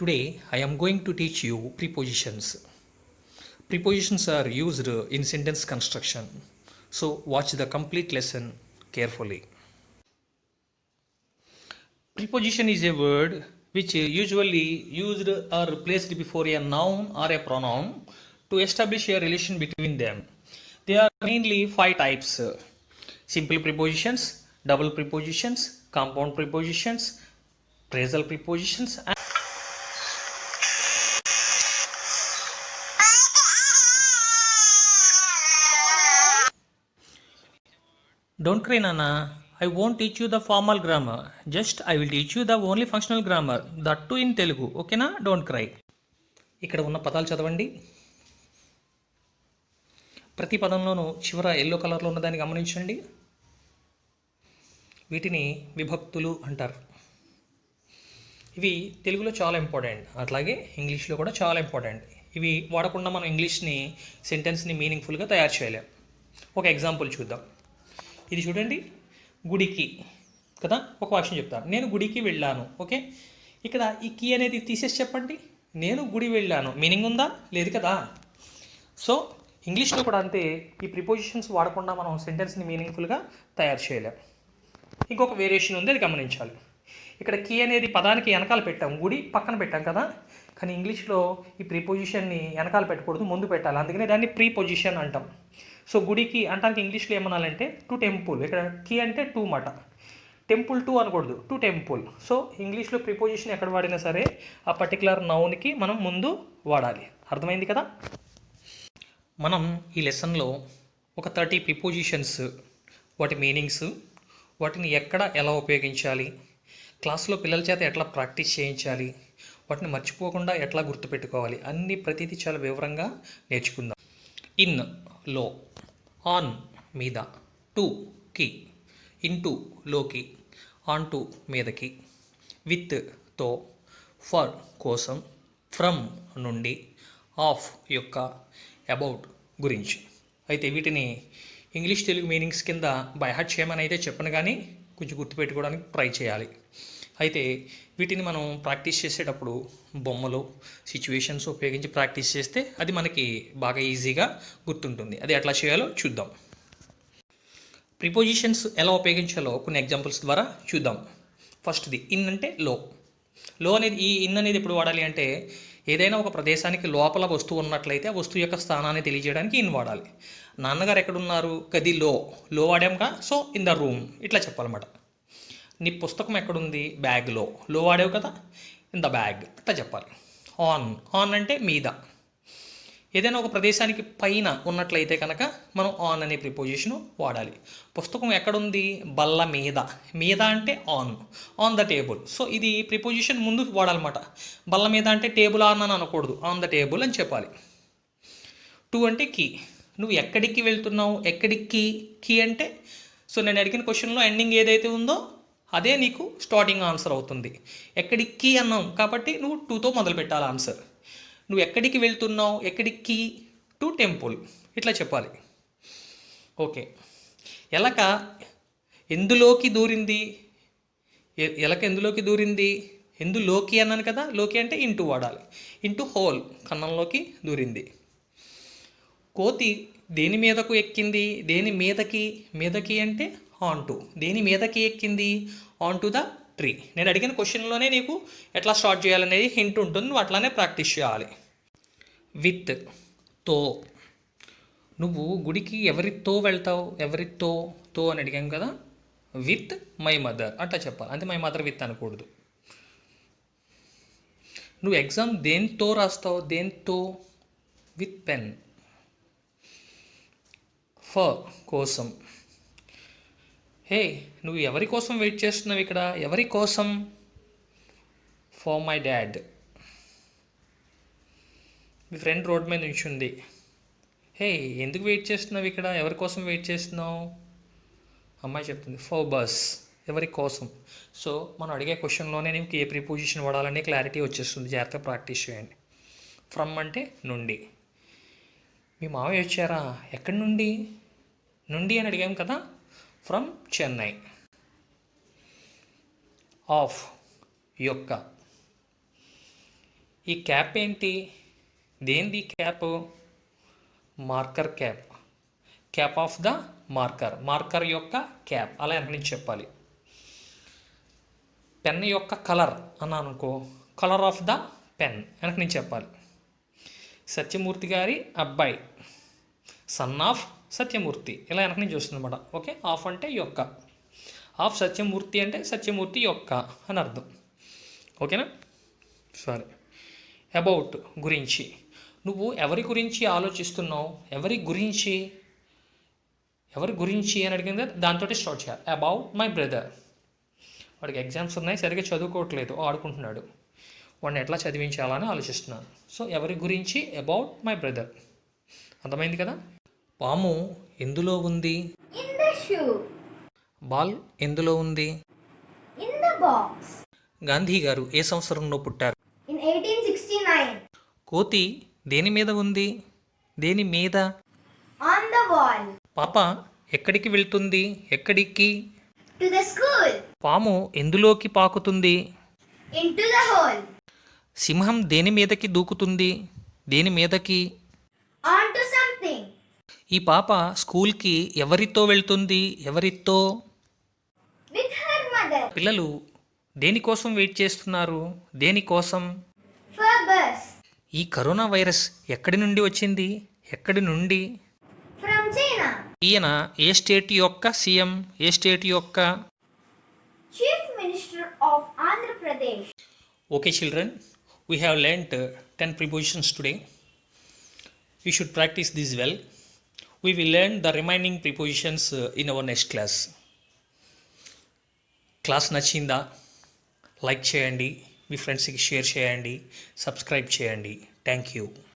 Today I am going to teach you prepositions. Prepositions are used in sentence construction. So watch the complete lesson carefully. Preposition is a word which usually used or placed before a noun or a pronoun to establish a relation between them. There are mainly five types: simple prepositions, double prepositions, compound prepositions, phrasal prepositions, and don't cry, Nana. I won't teach you the formal grammar. Just I will teach you the only functional grammar. That too in Telugu. Okay na? Don't cry. ఇక్కడ ఉన్న పదాలు చదవండి. ప్రతి పదంలోనూ చివర yellow కలర్లో ఉన్నదాన్ని గమనించండి. వీటిని విభక్తులు అంటారు. ఇవి తెలుగులో చాలా ఇంపార్టెంట్, అట్లాగే ఇంగ్లీష్లో కూడా చాలా ఇంపార్టెంట్. ఇవి వాడకుండా మనం ఇంగ్లీష్ని సెంటెన్స్ని మీనింగ్ఫుల్గా తయారు చేయలేం. ఒక ఎగ్జాంపుల్ చూద్దాం. ఇది చూడండి, గుడికి కదా, ఒక వాక్యం చెప్తాను. నేను గుడికి వెళ్ళాను. ఓకే, ఇక్కడ ఈ కీ అనేది తీసేసి చెప్పండి. నేను గుడి వెళ్ళాను మీనింగ్ ఉందా? లేదు కదా. సో ఇంగ్లీష్లో కూడా అంతే, ఈ ప్రిపోజిషన్స్ వాడకుండా మనం సెంటెన్స్ని మీనింగ్ఫుల్గా తయారు చేయలేం. ఇంకొక వేరియేషన్ ఉంది, అది గమనించాలి. ఇక్కడ కీ అనేది పదానికి వెనకాల పెట్టాం, గుడి పక్కన పెట్టాం కదా. కానీ ఇంగ్లీష్లో ఈ ప్రిపోజిషన్ని వెనకాల పెట్టకూడదు, ముందు పెట్టాలి. అందుకనే దాన్ని ప్రీపొజిషన్ అంటాం. సో గుడికి అంటానికి ఇంగ్లీష్లో ఏమనాలంటే టు టెంపుల్. ఇక్కడ కీ అంటే టూ మాట, టెంపుల్ టు అనకూడదు, టు టెంపుల్. సో ఇంగ్లీష్లో ప్రిపోజిషన్ ఎక్కడ వాడినా సరే ఆ పర్టికులర్ నౌన్కి మనం ముందు వాడాలి. అర్థమైంది కదా. మనం ఈ లెసన్లో ఒక 30 ప్రిపోజిషన్స్, వాటి మీనింగ్స్, వాటిని ఎక్కడ ఎలా ఉపయోగించాలి, క్లాస్లో పిల్లల చేత ఎట్లా ప్రాక్టీస్ చేయించాలి, వాటిని మర్చిపోకుండా ఎట్లా గుర్తుపెట్టుకోవాలి, అన్ని ప్రతిదీ చాలా వివరంగా నేర్చుకుందాం. ఇన్ లో, ఆన్ మీద, టు కి, ఇంటూ లోకి, ఆన్ టు మీదకి, విత్ తో, ఫర్ కోసం, ఫ్రమ్ నుండి, ఆఫ్ యొక్క, అబౌట్ గురించి. అయితే వీటిని ఇంగ్లీష్ తెలుగు మీనింగ్స్ కింద బైహార్ట్ చేయమని అయితే చెప్పను, కానీ కొంచెం గుర్తుపెట్టుకోవడానికి ట్రై చేయాలి. అయితే వీటిని మనం ప్రాక్టీస్ చేసేటప్పుడు బొమ్మలు, సిచ్యువేషన్స్ ఉపయోగించి ప్రాక్టీస్ చేస్తే అది మనకి బాగా ఈజీగా గుర్తుంటుంది. అది ఎట్లా చేయాలో చూద్దాం. ప్రిపోజిషన్స్ ఎలా ఉపయోగించాలో కొన్ని ఎగ్జాంపుల్స్ ద్వారా చూద్దాం. ఫస్ట్ది ఇన్ అంటే లో. లో అనేది, ఈ ఇన్ అనేది ఎప్పుడు వాడాలి అంటే ఏదైనా ఒక ప్రదేశానికి లోపల వస్తువు ఉన్నట్లయితే ఆ వస్తువు యొక్క స్థానాన్ని తెలియజేయడానికి ఇన్ వాడాలి. నాన్నగారు ఎక్కడున్నారు, గదిలో, లో వాడాంగా. సో ఇన్ ద రూమ్ ఇట్లా చెప్పాలన్నమాట. నీ పుస్తకం ఎక్కడుంది, బ్యాగ్లో, లో వాడావు కదా, ఇన్ ద బ్యాగ్ అట్లా చెప్పాలి. ఆన్, ఆన్ అంటే మీద. ఏదైనా ఒక ప్రదేశానికి పైన ఉన్నట్లయితే కనుక మనం ఆన్ అనే ప్రిపోజిషన్ వాడాలి. పుస్తకం ఎక్కడుంది, బల్ల మీద, మీద అంటే on, on the table. So ఇది ప్రిపోజిషన్ ముందు వాడాలన్నమాట. బల్ల మీద అంటే టేబుల్ ఆన్ అని అనకూడదు, ఆన్ ద టేబుల్ అని చెప్పాలి. టు అంటే కీ. నువ్వు ఎక్కడికి వెళ్తున్నావు, ఎక్కడికి, కీ అంటే, సో నేను అడిగిన క్వశ్చన్లో ఎండింగ్ ఏదైతే ఉందో అదే నీకు స్టార్టింగ్ ఆన్సర్ అవుతుంది. ఎక్కడికి అన్నాం కాబట్టి నువ్వు టూతో మొదలు పెట్టాలి ఆన్సర్. నువ్వు ఎక్కడికి వెళ్తున్నావు, ఎక్కడికి, టు టెంపుల్ ఇట్లా చెప్పాలి. ఓకే, ఎలక ఎందులోకి దూరింది, ఎలక ఎందులోకి దూరింది, ఎందులోకి అన్నాను కదా, లోకి అంటే ఇంటూ వాడాలి. ఇంటూ హోల్, కన్నంలోకి దూరింది. కోతి దేని మీదకు ఎక్కింది, దేని మీదకి, మీదకి అంటే ఆన్ టు, దేని మీదకి ఎక్కింది, ఆన్ టు ద ట్రీ. నేను అడిగిన క్వశ్చన్లోనే నీకు ఎట్లా స్టార్ట్ చేయాలనేది హింట్ ఉంటుంది, నువ్వు అట్లానే ప్రాక్టీస్ చేయాలి. విత్ తో, నువ్వు గుడికి ఎవరితో వెళ్తావు, ఎవరితో, తో అని అడిగాం కదా, విత్ మై మదర్ అట్లా చెప్పాలి. అంటే మై మదర్ విత్ అనకూడదు. నువ్వు ఎగ్జామ్ దేంతో రాస్తావు, దేంతో, విత్ పెన్. ఫర్ కోసం, హే నువ్వు ఎవరి కోసం వెయిట్ చేస్తున్నావు ఇక్కడ, ఎవరి కోసం, for my dad. Me friend road మీద నిల్చుంది, హే ఎందుకు వెయిట్ చేస్తున్నావు ఇక్కడ, ఎవరి కోసం వెయిట్ చేస్తున్నావు, అమ్మాయి చెప్తుంది ఫర్ బస్, ఎవరి కోసం. సో మనం అడిగే క్వశ్చన్లోనే నీకు ఏ ప్రిపోజిషన్ వాడాలనే క్లారిటీ వచ్చేస్తుంది. జాగ్రత్తగా ప్రాక్టీస్ చేయండి. ఫ్రమ్ అంటే నుండి. మీ మావయ్య వచ్చారా, ఎక్కడి నుండి, నుండి అని అడిగాం కదా, ఫ్రమ్ చెన్నై. ఆఫ్ యొక్క, ఈ క్యాప్ ఏంటి? దేనిది cap? Marker cap. Cap of the marker. Marker యొక్క క్యాప్ అలా వెనక నుంచి చెప్పాలి. పెన్ యొక్క కలర్ అన్నాను అనుకో, కలర్ ఆఫ్ ద పెన్ వెనక నుంచి చెప్పాలి. సత్యమూర్తి గారి అబ్బాయి, సన్ ఆఫ్ సత్యమూర్తి, ఇలా వెనక నుంచి వస్తుంది అనమాట. ఓకే, ఆఫ్ అంటే యొక్క, ఆఫ్ సత్యమూర్తి అంటే సత్యమూర్తి యొక్క అని అర్థం. ఓకేనా? సరే. అబౌట్ గురించి. నువ్వు ఎవరి గురించి ఆలోచిస్తున్నావు? ఎవరి గురించి అని అడిగింది, దాంతో స్టార్ట్ చేయాలి. About my brother. వాడికి ఎగ్జామ్స్ ఉన్నాయి, సరిగ్గా చదువుకోవట్లేదు, ఆడుకుంటున్నాడు. వాడిని ఎట్లా చదివించాలని ఆలోచిస్తున్నాను. సో ఎవరి గురించి? About my brother. అర్థమైంది కదా? పాము ఎందులో ఉంది? In the shoe. బాల్ ఎందులో ఉంది? In the box. గాంధీ గారు ఏ సంవత్సరంలో పుట్టారు? In 1869. కోతి దేని మీద ఉంది? దేని మీద? On the wall. పాప ఎక్కడికి వెళ్తుంది? ఎక్కడికి? To the school. పాము ఎందులోకి పాకుతుంది? Into the hole. సింహం దేని మీదకి దూకుతుంది? దేని మీదకి? Onto something. ఈ పాప స్కూల్కి ఎవరితో వెళ్తుంది? ఎవరితో? With her mother. పిల్లలు దేనికోసం వెయిట్ చేస్తున్నారు? దేనికోసం? For bus. ఈ కరోనా వైరస్ ఎక్కడి నుండి వచ్చింది? ఎక్కడి నుండి? From China. ఈయన ఏ స్టేట్ యొక్క సీఎం? ఏ స్టేట్ యొక్క? Chief Minister of Andhra Pradesh. Okay children, we have learnt 10 prepositions today. We should practice this well. We will learn the remaining prepositions in our next class. Class నచ్చిందా? Like చేయండి, మీ ఫ్రెండ్స్కి share చేయండి, subscribe చేయండి. Thank you.